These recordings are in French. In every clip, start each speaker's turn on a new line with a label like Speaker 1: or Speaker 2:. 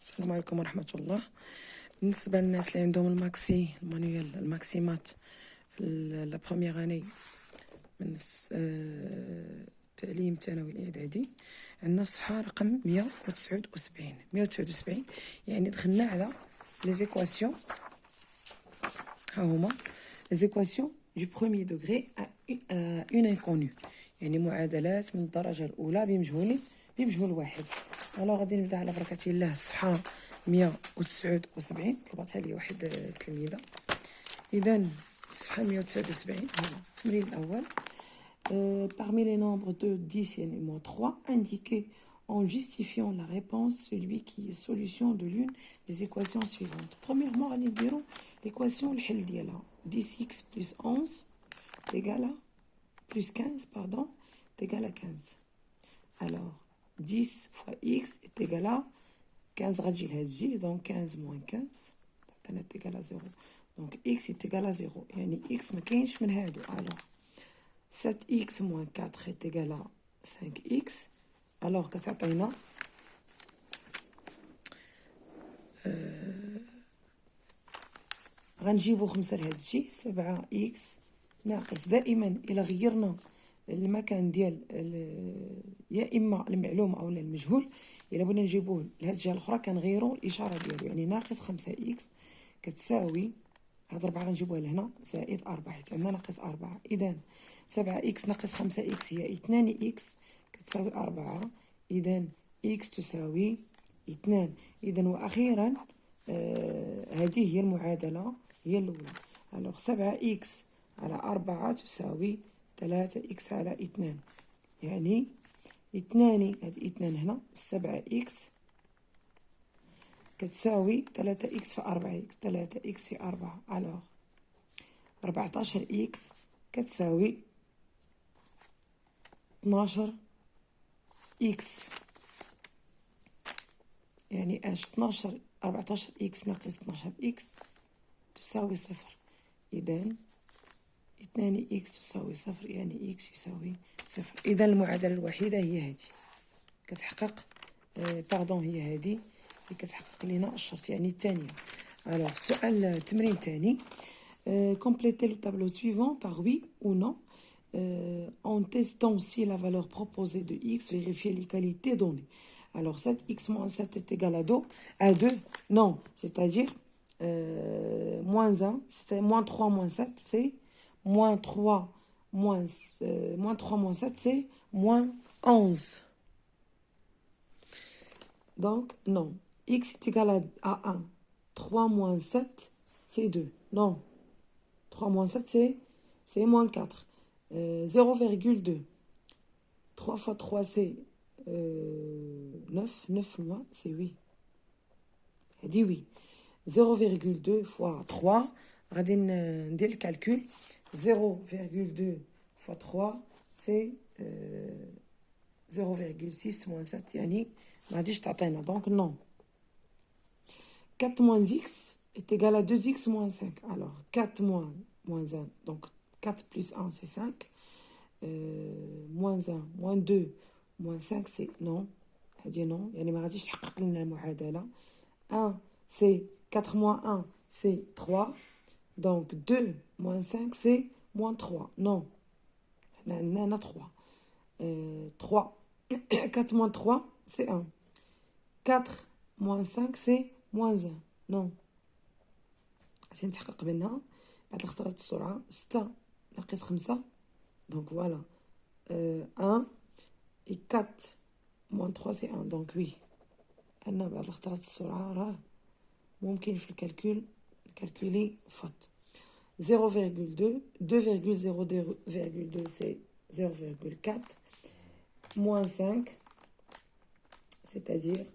Speaker 1: السلام عليكم ورحمة الله. بالنسبة للناس اللي عندهم الماكسي المانيوال الماكسيمات في لا بروميير اني من التعليم الثانوي الاعدادي، عندنا الصفحة رقم 179 يعني دخلنا على لي زيكواسيون. ها هما لي زيكواسيون du premier degré à une inconnue، يعني معادلات من الدرجة الأولى بمجهول واحد. الوغ غادي نبدا على بركة الله. الصفحة 179 طلبتها لي واحد التلميذة. إذا الصفحة 179 هو التمرين الأول. Parmi les nombres de 10 et moins 3, indiquez en justifiant la réponse celui qui est solution de l'une des équations suivantes. Premièrement, on va dire l'équation الحل ديالها 10x plus 11 égale à plus 15, pardon, est égal à 15. Alors, 10 fois x est égal à 15 رجل هتجي, donc 15 moins 15 est égal à 0. Donc x est égal à 0, يعني x ما كاينش من هادو. Alors 7x moins 4 est égal à 5x. Alors كتعطينا غنجيبو 5 لهادشي 7x ناقص. دائما إلا غيرنا المكان ديال يا اما المعلوم او المجهول، الا بغينا نجيبوه لهاد الجهه الاخرى كنغيروا الاشاره ديالو، يعني ناقص 5x كتساوي هاد 4 غنجيبوها لهنا زائد 4 حيت عندنا ناقص 4. اذا 7x ناقص 5x هي 2x كتساوي 4. اذا x تساوي 2. اذا واخيرا هذه هي المعادله هي الاولى. الوغ 7x على 4 تساوي 3x على 2، يعني 2 هاد 2 هنا 7x كتساوي 3x في 4x 3x في 4. الوغ 14x كتساوي 12x، يعني اش 14x ناقص 12x تساوي 0. اذا 2x تساوي 0، يعني x يساوي 0. إذا المعادلة الوحيدة هي هذه كتحقق باردون، هي هذه اللي كتحقق لنا الشرط، يعني الثانية. alors السؤال التمرين الثاني. complétez le tableau suivant par oui ou non en testant si la valeur proposée de x vérifie les qualités données. Alors 7x moins 7 est égal à 2. Non, c'est-à-dire moins 1, c'est moins 3 moins 7, c'est moins 3 moins 7, c'est moins 11. Donc, non. X est égal à 1. 3 moins 7, c'est 2. Non. 3 moins 7, c'est moins 4. 0,2. 3 fois 3, c'est 9. 9 moins, c'est 8. Elle dit oui. 0,2 fois 3. غادي ندير الكالكول. 0,2 fois 3 c'est 0,6 moins 7، يعني ما غاديش تعطينا، donc non. 4 moins x est égal à 2x moins 5. alors 4 moins 1, donc 4 plus 1 c'est 5. moins 1 moins 2 moins 5 c'est non. هادي non، يعني ما غاديش تحقق لنا المعادلة. 1 c'est 4 moins 1 c'est 3. Donc 2 moins 5 c'est moins 3. Non. On a 3. 3. 4 moins 3 c'est 1. 4 moins 5 c'est moins 1. Non. عشان نتحقق منها بعد الاختيارات السرعة. 6 ناقص 5. Donc voilà. 1 et 4 moins 3 c'est 1. Donc oui. أنا بعد الاختيارات السرعة راه ممكن في الكالكول calculer faute. 0,2, 2,0,2 c'est 0,4, moins 5, c'est-à-dire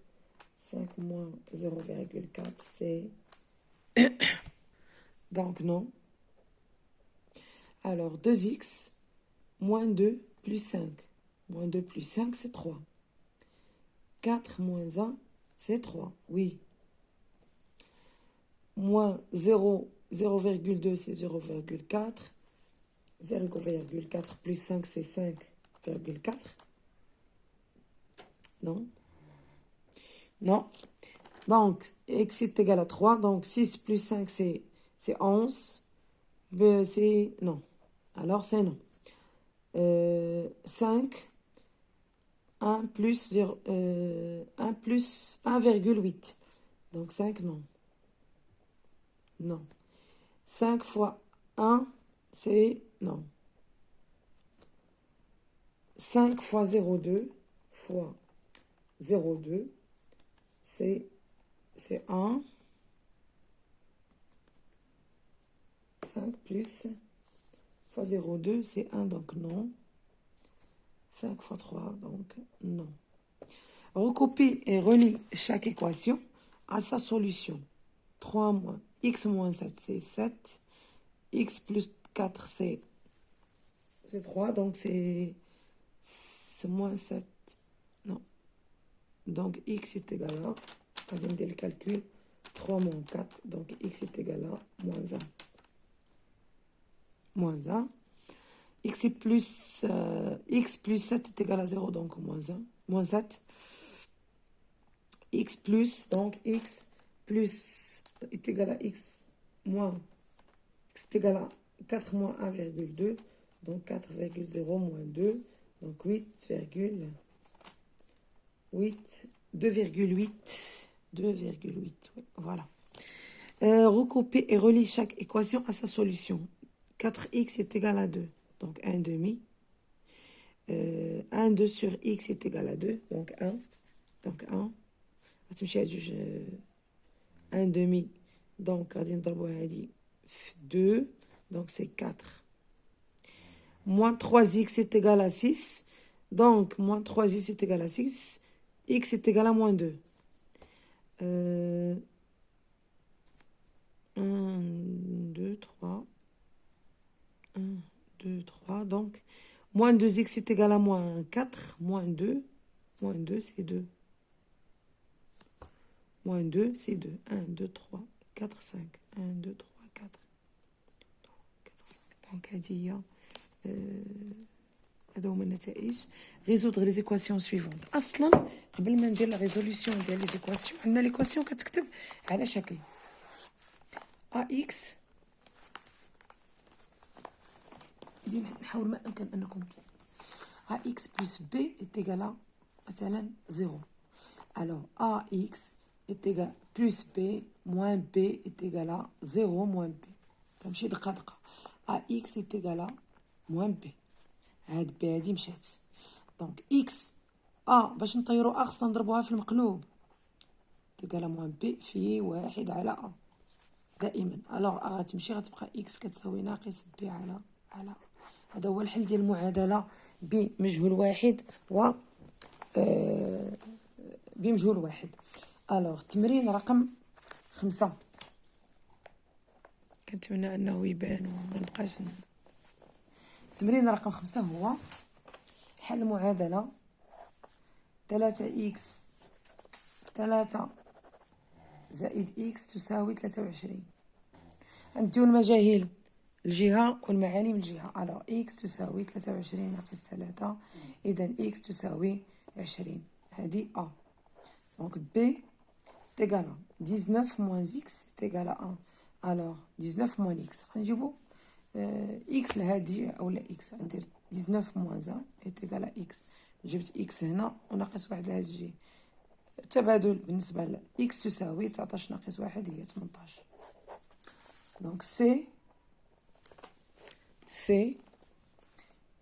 Speaker 1: 5 moins 0,4 c'est donc non. Alors 2x moins 2 plus 5, moins 2 plus 5 c'est 3. 4 moins 1 c'est 3, oui. Moins 0,2 c'est 0,4. 0,4 plus 5 c'est 5,4. Non. Non. Donc, x est égal à 3. Donc, 6 plus 5, c'est 11. B, c'est non. Alors, c'est non. 5, 1 plus 0, 1 plus 1,8. Donc, 5, non. Non. 5 fois 1, c'est non. 5 fois 0,2 fois 0,2, c'est 1. 5 plus fois 0,2, c'est 1, donc non. 5 fois 3, donc non. Recopie et relie chaque équation à sa solution. 3 moins x moins 7, c'est 7. X plus 4, c'est 3, donc c'est moins 7. Non. Donc x est égal à, on vient de le calcul, 3 moins 4, donc x est égal à moins 1. Moins 1. X plus 7 est égal à 0, donc moins 1. Moins 7. X plus, donc x plus est égal à x moins, x est égal à 4 moins 1,2, donc 4,0 moins 2, donc 2,8, 2,8, oui, voilà. Recouper et relie chaque équation à sa solution. 4x est égal à 2, donc 1 demi. 1, 2 sur x est égal à 2, donc 1. Donc 1. 1 demi. Donc, 2. Donc, c'est 4. Moins 3x est égal à 6. Donc, moins 3x est égal à 6. X est égal à moins 2. 1, 2, 3. 1, 2, 3. Donc, moins 2x est égal à moins 4. Moins 2. Moins 2, c'est 2. Moins 2, c'est 2. 1, 2, 3, 4, 5. 1, 2, 3, 4. 4, 5. Donc, هذا هما النتائج. résoudre les équations suivantes. اصلا قبل ما ندير لا ريزوليسيون ديال لي زيكواسيون عندنا ليكواسيون كتكتب على شكل ax. ديما نحاول ما امكن انكم ax plus b est égal à مثلا 0. alors ax est égal plus b moins b est égal à 0 moins b. كنمشي دقه دقه. ax est égal à moins b. هاد بي هادي مشات. دونك اكس باش نطيرو خصنا نضربوها في المقلوب تيكالا موان بي في 1 على دائما. الوغ غتمشي غتبقى اكس كتساوي ناقص بي على هذا هو الحل ديال المعادله بمجهول واحد و بمجهول واحد. الوغ التمرين رقم 5. كنتمنى انه يبان وما نبقاش. التمرين رقم 5 هو حل معادلة 3x 3 زائد x تساوي 23. نديو المجاهيل الجهة والمعالم الجهة. alors x تساوي 23 ناقص 3، إذا x تساوي 20. هذه A. donc B تيغال 19 moins x تيغال 1. alors 19 moins x غنجيبو x لهادي اولا x ندير 19 moins 1 est égal à x. جبت x هنا وناقص 1 لهاد الجهه. التبادل بالنسبه ل x تساوي 19 ناقص 1 هي 18. donc c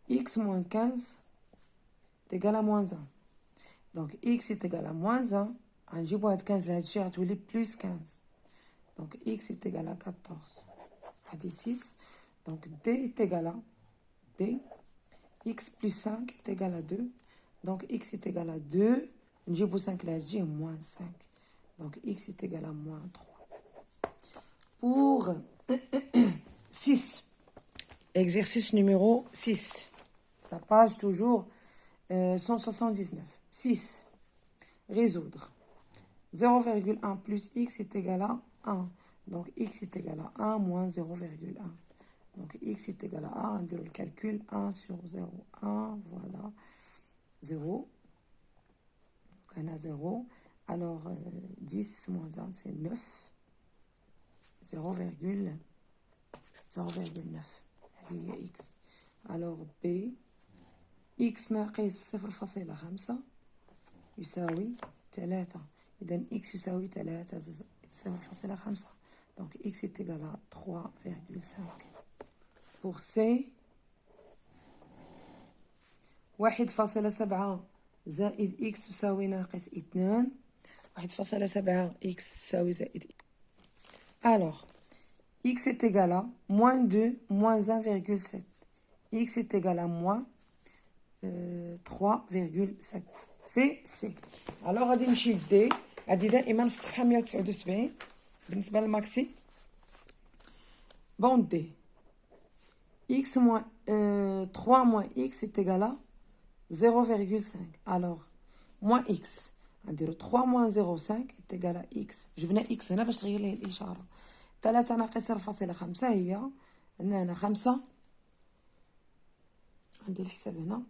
Speaker 1: x moins 15 est égal à moins 1. donc x est égal à moins 1. غنجيبو هاد 15 لهاد الجهه غتولي بلس 15. donc x est égal à 14. هادي 6. donc D est égal à D. X plus 5 est égal à 2. Donc X est égal à 2. J'ai 5 là, j'ai moins 5. Donc X est égal à moins 3. Pour 6. Exercice numéro 6. La page toujours 179. 6. Résoudre. 0,1 plus X est égal à 1. Donc X est égal à 1 moins 0,1. donc x est égal à 1, on dit le calcul, 1 sur 0, 1, voilà, 0, donc on a 0, Alors, 10 moins 1, c'est 9. 0,9. هذه هي x. Alors, b x ناقص 0.5 يساوي 3. إذا x يساوي 3 0.5. Donc, x est égal à 3,5. Pour c 1.7 زائد x تساوي ناقص 2. 1.7 x تساوي زائد. Alors, x est égal à moins 2 moins 1,7. X est égal à moins 3,7. C'est C. Alors, غادي نمشي ل D. غادي دائما في الصفحة 179 بالنسبة للماكسي. Bon, D. X moins 3 moins x est égal à 0,5. Alors, moins x. نديرو 3 moins 0,5 est égal à x. جبنا x هنا باش تغير ليه الإشارة. 3 ناقص 0.5 هي عندنا هنا 5. ندير الحساب هنا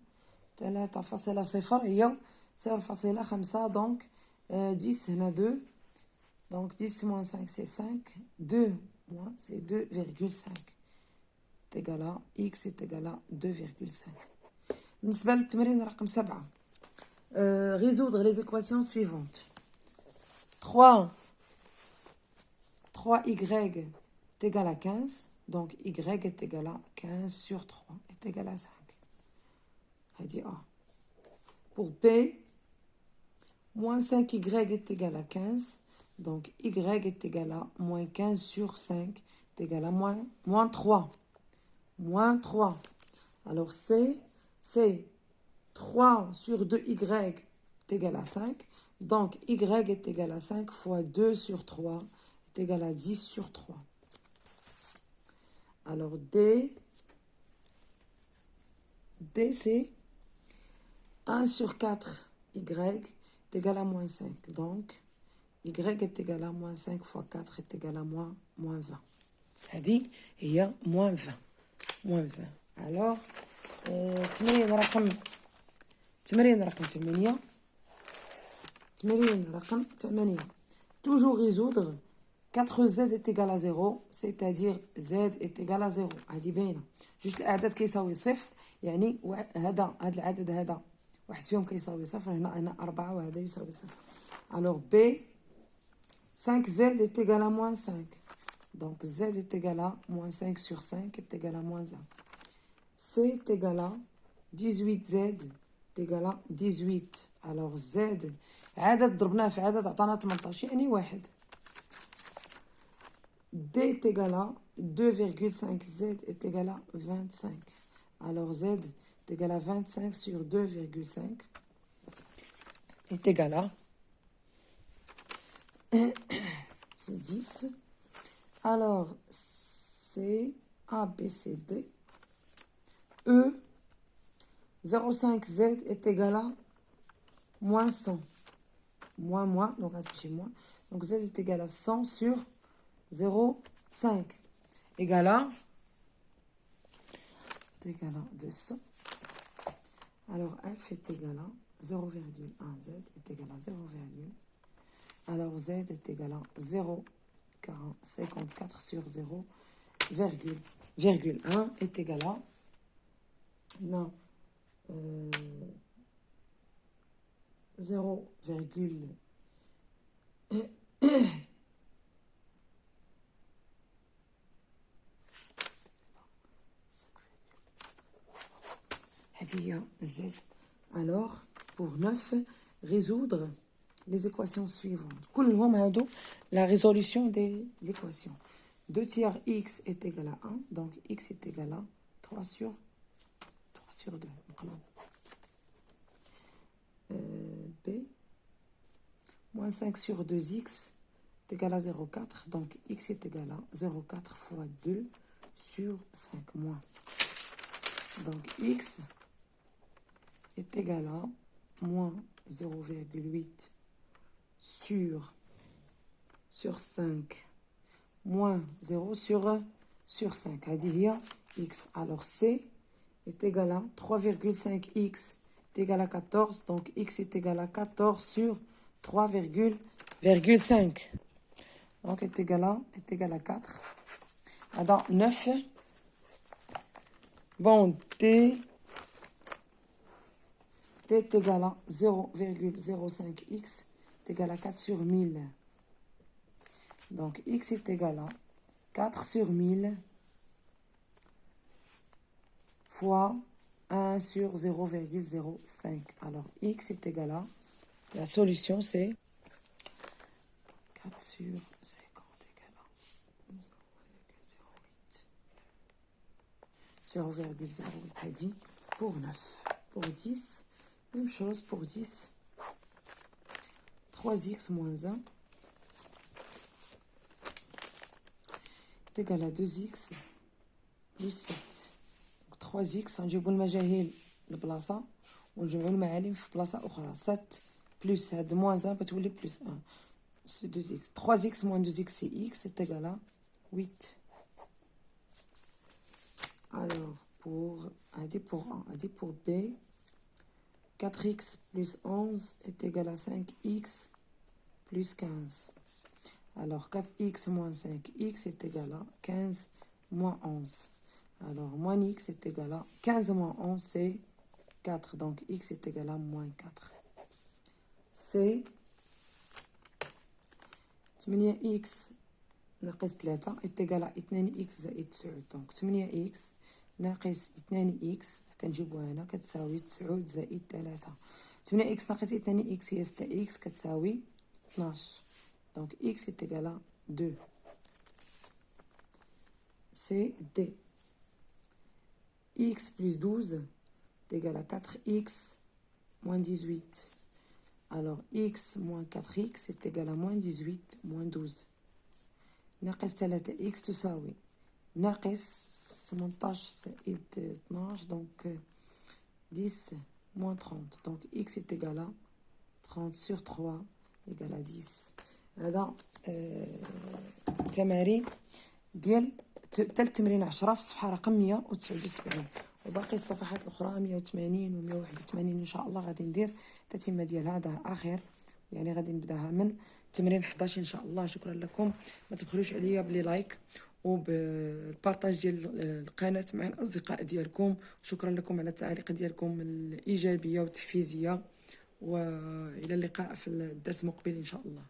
Speaker 1: 3.0 هي 0.5. دونك 10 هنا 2. Donc 10 moins 5 c'est 5. 2 moins c'est 2,5. est égal à x est égal à 2,5. بالنسبة للتمرين رقم 7. Résoudre les équations suivantes. 3y est égal à 15. Donc y est égal à 15 sur 3 est égal à 5. هذه A. Pour B, moins 5y est égal à 15. Donc y est égal à moins 15 sur 5 est égal à moins 3. Moins 3. Alors C, c'est 3 sur 2y est égal à 5. Donc y est égal à 5 fois 2 sur 3 est égal à 10 sur 3. Alors D c'est 1 sur 4 y est égal à moins 5. Donc y est égal à moins 5 fois 4 est égal à moins 20. هذه هي moins 20. moins 20. Alors تمرين رقم 8. Toujours résoudre 4z est égal à 0, c'est-à-dire z est égal à 0. هذه باينه. جوج الاعداد كيساوي صفر، يعني هذا العدد هذا واحد فيهم كيساوي صفر، هنا 4 وهذا يساوي صفر. Alors B 5z est égal à moins 5. Donc z est égal à moins 5 sur 5 est égal à moins 1. C est égal à 18z est égal à 18. Alors z عدد ضربناه في عدد عطانا 18 يعني واحد. D est égal à 2,5. Z est égal à 25. Alors Z est égal à 25 sur 2,5 est égal à c'est 10. Alors C, A, B, C, D. E, 0,5 Z est égal à moins 100. Moins, donc chez moi. Donc Z est égal à 100 sur 0,5 égal à 200. Alors F est égal à 0,1. Z est égal à 0, alors Z est égal à 0,54 sur 0,1 est égal à non 0, Z. Alors, pour 9, résoudre les équations suivantes. La résolution des équations. 2 tiers x est égal à 1, donc x est égal à 3 sur 2. B, moins 5 sur 2x est égal à 0,4, donc x est égal à 0,4 fois 2 sur 5 moins. Donc x est égal à moins 0,8 sur 5 moins 0 sur 5. هذه x. Alors c est égal à 3,5x est égal à 14. Donc x est égal à 14 sur 3,5. Donc, est égal à 4. Dans 9. Bon, T est égal à 0,05x est égal à 4 sur 1000. Donc, x est égal à 4 sur 1000 fois 1 sur 0,05. Alors, x est égal à... La solution, c'est 4 sur 50 égale à 0,08. 0,08 a dit pour 9. Pour 10, même chose pour 10. 3x moins 1 est égal à 2x plus 7. Donc 3x, نجيبو المجاهيل لبلاصة ونجمعو المعالم في بلاصة أخرى. 7 plus هاد moins 1 بتولي plus 1. C'est 2x. 3x moins 2x, c'est x, c'est égal à 8. Alors, pour A dit pour A, A dit pour B, 4x plus 11 est égal à 5x plus 15. Alors, 4x moins 5x est égal à 15 moins 11. Alors, moins x est égal à 15 moins 11, c'est 4. Donc, x est égal à moins 4. C'est 8x ناقص 3 est égal à 2x زائد 9. Donc 8x ناقص 2x كنجيبوها هنا كتساوي 9 زائد 3. 8x ناقص 2x هي 6x كتساوي 12. Donc x est égal à 2. C'est D. X plus 12 est égal à 4x moins 18. Alors, x moins 4x est égal à moins 18 moins 12. ناقص 3x تساوي ناقص 18 زائد 12. Donc, 10 moins 30. Donc, x est égal à 30 sur 3 égal à 10. هذا تمارين ديال ثالث تمرين 10 في الصفحة رقم 179. وباقي الصفحات الأخرى 180 و 181 إن شاء الله غادي ندير التتمة ديال هذا آخر. يعني غادي نبداها من تمرين 11 إن شاء الله. شكرا لكم. ما تبخلوش عليا بلي لايك وبالبارطاج ديال القناة مع الأصدقاء ديالكم. شكرا لكم على التعاليق ديالكم الإيجابية والتحفيزية. وإلى اللقاء في الدرس المقبل إن شاء الله.